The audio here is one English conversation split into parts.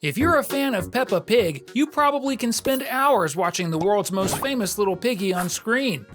If you're a fan of Peppa Pig, you probably can spend hours watching the world's most famous little piggy on screen.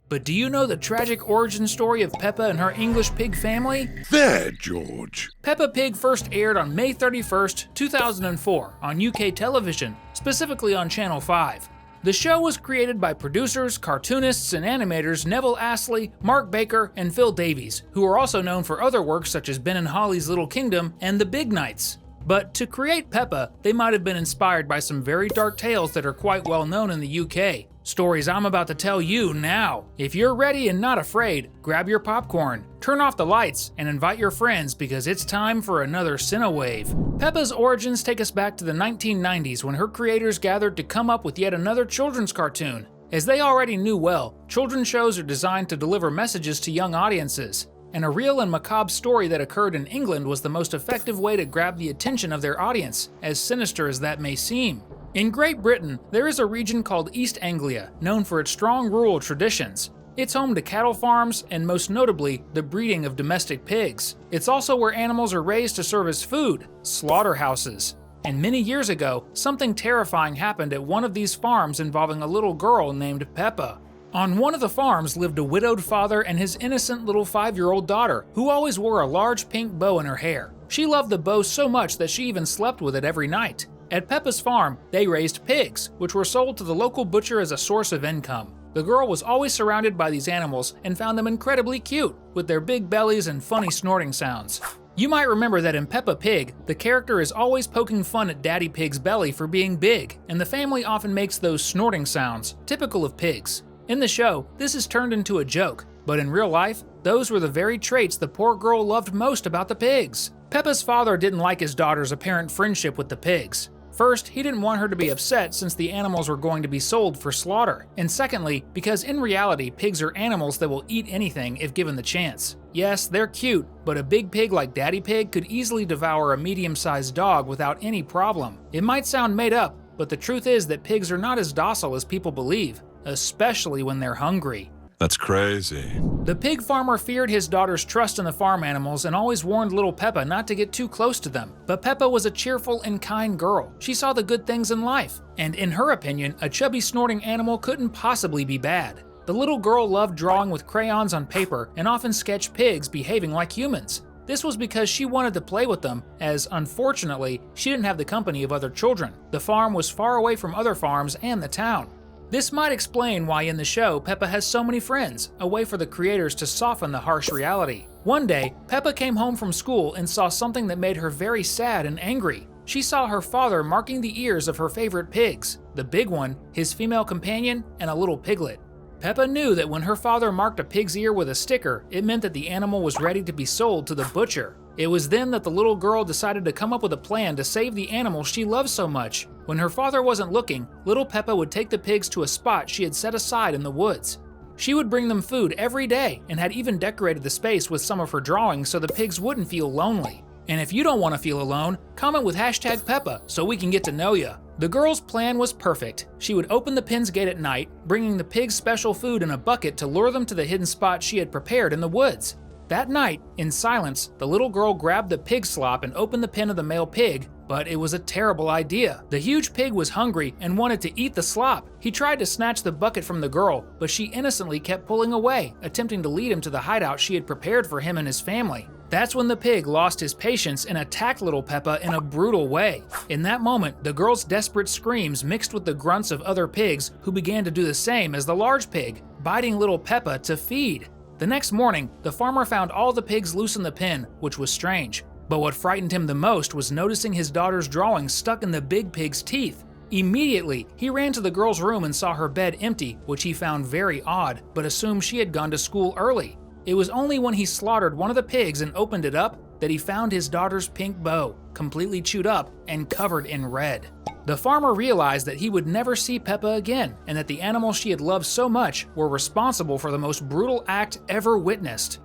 But do you know the tragic origin story of Peppa and her English pig family? There, George. Peppa Pig first aired on May 31st, 2004 on UK television, specifically on Channel 5. The show was created by producers, cartoonists, and animators Neville Astley, Mark Baker, and Phil Davies, who are also known for other works such as Ben and Holly's Little Kingdom and The Big Nights. But to create Peppa, they might have been inspired by some very dark tales that are quite well known in the UK. Stories I'm about to tell you now. If you're ready and not afraid, grab your popcorn, turn off the lights, and invite your friends because it's time for another Cinewave. Peppa's origins take us back to the 1990s when her creators gathered to come up with yet another children's cartoon. As they already knew well, children's shows are designed to deliver messages to young audiences. And a real and macabre story that occurred in England was the most effective way to grab the attention of their audience, as sinister as that may seem. In Great Britain, there is a region called East Anglia, known for its strong rural traditions. It's home to cattle farms and most notably, the breeding of domestic pigs. It's also where animals are raised to serve as food, slaughterhouses. And many years ago, something terrifying happened at one of these farms involving a little girl named Peppa. On one of the farms lived a widowed father and his innocent little 5-year-old daughter, who always wore a large pink bow in her hair. She loved the bow so much that she even slept with it every night. At Peppa's farm, they raised pigs, which were sold to the local butcher as a source of income. The girl was always surrounded by these animals and found them incredibly cute, with their big bellies and funny snorting sounds. You might remember that in Peppa Pig, the character is always poking fun at Daddy Pig's belly for being big, and the family often makes those snorting sounds, typical of pigs. In the show, this is turned into a joke, but in real life, those were the very traits the poor girl loved most about the pigs. Peppa's father didn't like his daughter's apparent friendship with the pigs. First, he didn't want her to be upset since the animals were going to be sold for slaughter. And secondly, because in reality, pigs are animals that will eat anything if given the chance. Yes, they're cute, but a big pig like Daddy Pig could easily devour a medium-sized dog without any problem. It might sound made up, but the truth is that pigs are not as docile as people believe, especially when they're hungry. That's crazy. The pig farmer feared his daughter's trust in the farm animals and always warned little Peppa not to get too close to them. But Peppa was a cheerful and kind girl. She saw the good things in life. And in her opinion, a chubby snorting animal couldn't possibly be bad. The little girl loved drawing with crayons on paper and often sketched pigs behaving like humans. This was because she wanted to play with them, as unfortunately, she didn't have the company of other children. The farm was far away from other farms and the town. This might explain why in the show Peppa has so many friends, a way for the creators to soften the harsh reality. One day, Peppa came home from school and saw something that made her very sad and angry. She saw her father marking the ears of her favorite pigs, the big one, his female companion, and a little piglet. Peppa knew that when her father marked a pig's ear with a sticker, it meant that the animal was ready to be sold to the butcher. It was then that the little girl decided to come up with a plan to save the animal she loved so much. When her father wasn't looking, little Peppa would take the pigs to a spot she had set aside in the woods. She would bring them food every day and had even decorated the space with some of her drawings so the pigs wouldn't feel lonely. And if you don't want to feel alone, comment with #Peppa so we can get to know ya. The girl's plan was perfect. She would open the pen's gate at night, bringing the pigs special food in a bucket to lure them to the hidden spot she had prepared in the woods. That night, in silence, the little girl grabbed the pig slop and opened the pen of the male pig, but it was a terrible idea. The huge pig was hungry and wanted to eat the slop. He tried to snatch the bucket from the girl, but she innocently kept pulling away, attempting to lead him to the hideout she had prepared for him and his family. That's when the pig lost his patience and attacked little Peppa in a brutal way. In that moment, the girl's desperate screams mixed with the grunts of other pigs who began to do the same as the large pig, biting little Peppa to feed. The next morning, the farmer found all the pigs loose in the pen, which was strange. But what frightened him the most was noticing his daughter's drawing stuck in the big pig's teeth. Immediately, he ran to the girl's room and saw her bed empty, which he found very odd, but assumed she had gone to school early. It was only when he slaughtered one of the pigs and opened it up that he found his daughter's pink bow, completely chewed up and covered in red. The farmer realized that he would never see Peppa again, and that the animals she had loved so much were responsible for the most brutal act ever witnessed.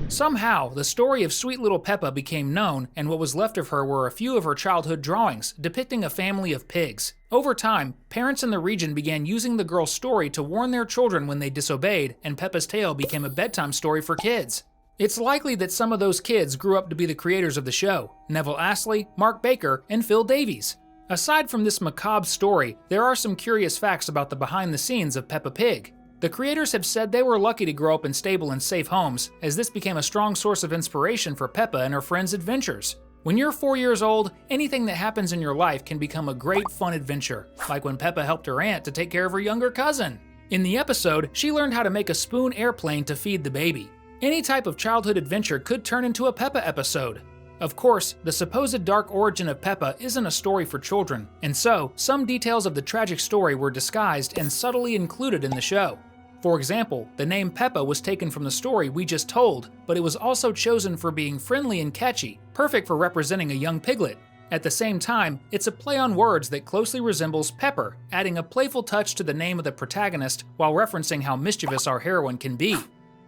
Somehow, the story of sweet little Peppa became known, and what was left of her were a few of her childhood drawings depicting a family of pigs. Over time, parents in the region began using the girl's story to warn their children when they disobeyed, and Peppa's tale became a bedtime story for kids. It's likely that some of those kids grew up to be the creators of the show: Neville Astley, Mark Baker, and Phil Davies. Aside from this macabre story, there are some curious facts about the behind the scenes of Peppa Pig. The creators have said they were lucky to grow up in stable and safe homes, as this became a strong source of inspiration for Peppa and her friends' adventures. When you're 4 years old, anything that happens in your life can become a great fun adventure, like when Peppa helped her aunt to take care of her younger cousin. In the episode, she learned how to make a spoon airplane to feed the baby. Any type of childhood adventure could turn into a Peppa episode. Of course, the supposed dark origin of Peppa isn't a story for children, and so some details of the tragic story were disguised and subtly included in the show. For example, the name Peppa was taken from the story we just told, but it was also chosen for being friendly and catchy, perfect for representing a young piglet. At the same time, it's a play on words that closely resembles Pepper, adding a playful touch to the name of the protagonist while referencing how mischievous our heroine can be.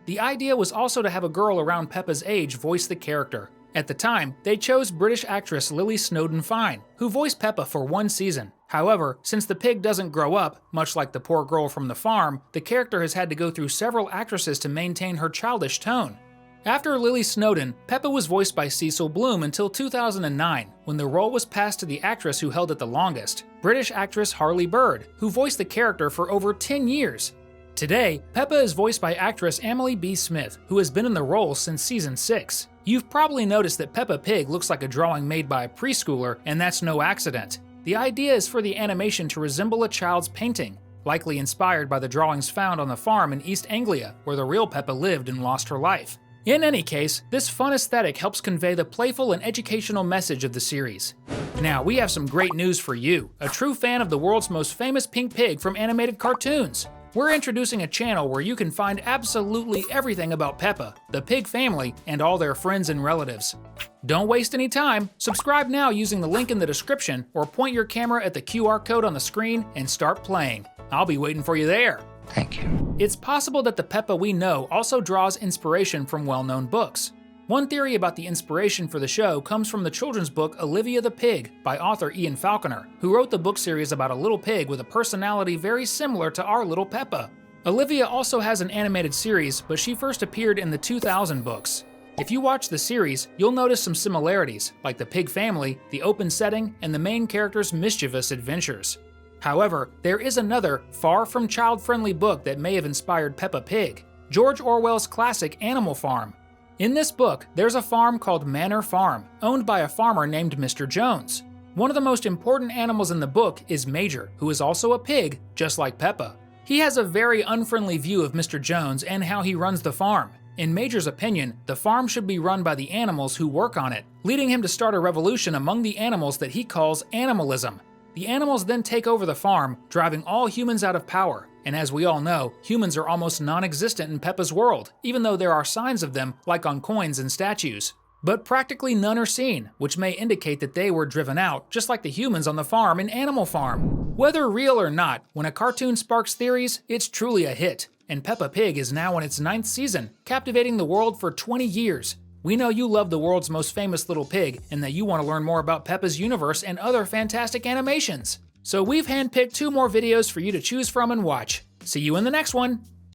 The idea was also to have a girl around Peppa's age voice the character. At the time, they chose British actress Lily Snowdon-Fine, who voiced Peppa for 1 season. However, since the pig doesn't grow up, much like the poor girl from the farm, the character has had to go through several actresses to maintain her childish tone. After Lily Snowdon, Peppa was voiced by Cecil Bloom until 2009, when the role was passed to the actress who held it the longest, British actress Harley Bird, who voiced the character for over 10 years. Today, Peppa is voiced by actress Emily B. Smith, who has been in the role since season 6. You've probably noticed that Peppa Pig looks like a drawing made by a preschooler, and that's no accident. The idea is for the animation to resemble a child's painting, likely inspired by the drawings found on the farm in East Anglia, where the real Peppa lived and lost her life. In any case, this fun aesthetic helps convey the playful and educational message of the series. Now, we have some great news for you, a true fan of the world's most famous pink pig from animated cartoons. We're introducing a channel where you can find absolutely everything about Peppa, the pig family, and all their friends and relatives. Don't waste any time. Subscribe now using the link in the description, or point your camera at the QR code on the screen and start playing. I'll be waiting for you there. Thank you. It's possible that the Peppa we know also draws inspiration from well-known books. One theory about the inspiration for the show comes from the children's book Olivia the Pig by author Ian Falconer, who wrote the book series about a little pig with a personality very similar to our little Peppa. Olivia also has an animated series, but she first appeared in the 2000 books. If you watch the series, you'll notice some similarities, like the pig family, the open setting, and the main character's mischievous adventures. However, there is another, far from child-friendly book that may have inspired Peppa Pig: George Orwell's classic Animal Farm. In this book, there's a farm called Manor Farm, owned by a farmer named Mr. Jones. One of the most important animals in the book is Major, who is also a pig, just like Peppa. He has a very unfriendly view of Mr. Jones and how he runs the farm. In Major's opinion, the farm should be run by the animals who work on it, leading him to start a revolution among the animals that he calls animalism. The animals then take over the farm, driving all humans out of power. And as we all know, humans are almost non-existent in Peppa's world, even though there are signs of them, like on coins and statues. But practically none are seen, which may indicate that they were driven out, just like the humans on the farm in Animal Farm. Whether real or not, when a cartoon sparks theories, it's truly a hit. And Peppa Pig is now in its 9th season, captivating the world for 20 years. We know you love the world's most famous little pig, and that you want to learn more about Peppa's universe and other fantastic animations. So we've handpicked 2 more videos for you to choose from and watch. See you in the next one!